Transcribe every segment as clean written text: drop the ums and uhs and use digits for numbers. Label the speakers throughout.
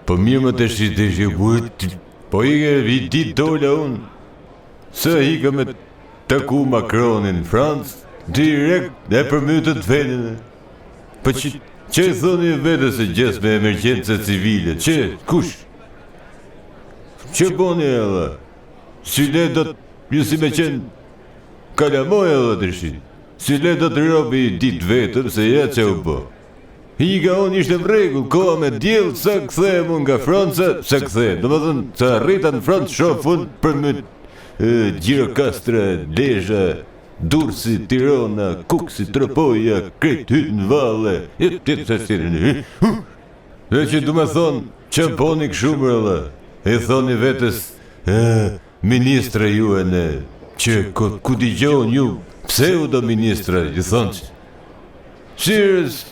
Speaker 1: Po mirë më të shqit, po i ditë dola unë, se hika me taku Macronin në Francë, direkt e përmytët vendin. Po që e thoni vete se gjes me emergjencë civile, që, kush? Që boni e dhe? Si le do të, ju si me qenë kalamoj e dhe të shqit, si le do të robi ditë vetër se ja që u bo. Higa unë ishte në regull, koha me djelë, sa këthejmë unë nga Franca, sa këthejmë. Do më dhënë, sa rrita në Francë, shofë unë për më Gjirokastra, Lezhë, Durrësi, Tirana, Kuksi, Tropoja, krejt hytë në valle, jetë të sirë. Dhe që du me thonë, që poni këshumër edhe, e thoni vetës, ministra ju e në, që ku t'i gjohën ju, pseudo ministra, ju thonë që, shirës,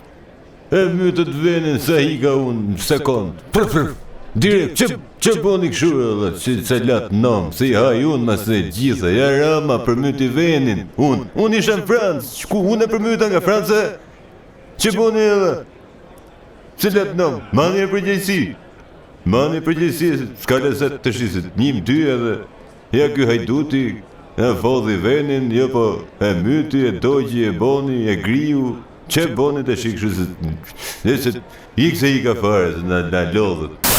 Speaker 1: e mytët venin sa hika unë në sekundë. Direkt, që boni këshu edhe, që se latë nëmë, se i haj unë mas e gjitha, ja rama për myti venin, unë isha në Francë, shku unë e për myta nga Francë, që boni edhe, se latë nëmë, mani e përgjësi, s'ka leset të shisit, njim ty edhe, ja kjo hajduti, e fodhi venin, jo po e myti, e dogji, e boni, e griu, që boni të shikë shusët, i këse i ka fare, në lodhët.